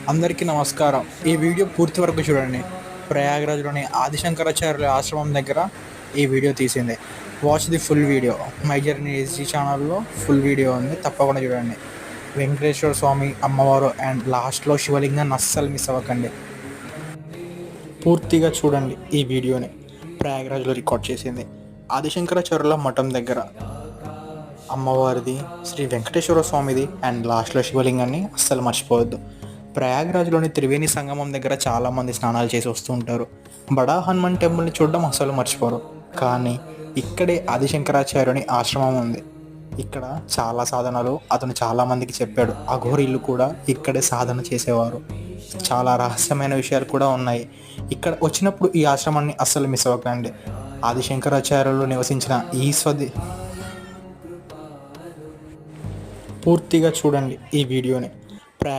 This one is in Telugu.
అందరికీ నమస్కారం. ఈ వీడియో పూర్తి వరకు చూడండి. ప్రయాగ్రాజ్‌లోని ఆదిశంకరాచార్యుల ఆశ్రమం దగ్గర ఈ వీడియో తీసింది. Watch the full video. My journey SG ఛానల్‌లో ఫుల్ వీడియో ఉంది. తప్పకుండా చూడండి. వెంకటేశ్వర స్వామి, అమ్మవారు అండ్ లాస్ట్‌లో శివలింగాన్ని అస్సలు మిస్ అవ్వకండి. పూర్తిగా చూడండి ఈ వీడియోని. ప్రయాగ్రాజ్‌లో రికార్డ్ చేసింది. ఆదిశంకరాచార్యుల మఠం దగ్గర అమ్మవారిది, శ్రీ వెంకటేశ్వర స్వామిది అండ్ లాస్ట్లో శివలింగాన్ని అస్సలు మర్చిపోవద్దు. ప్రయాగ్రాజ్లోని త్రివేణి సంగమం దగ్గర చాలామంది స్నానాలు చేసి వస్తూ ఉంటారు. బడా హనుమాన్ టెంపుల్ని చూడడం అస్సలు మర్చిపోరు. కానీ ఇక్కడే ఆదిశంకరాచార్యుని ఆశ్రమం ఉంది. ఇక్కడ చాలా సాధనలు అతను చాలామందికి చెప్పాడు. అఘోరి ఇల్లు కూడా ఇక్కడే సాధన చేసేవారు. చాలా రహస్యమైన విషయాలు కూడా ఉన్నాయి. ఇక్కడ వచ్చినప్పుడు ఈ ఆశ్రమాన్ని అస్సలు మిస్ అవ్వకండి. ఆదిశంకరాచార్యులు నివసించిన ఈ పూర్తిగా చూడండి ఈ వీడియోని.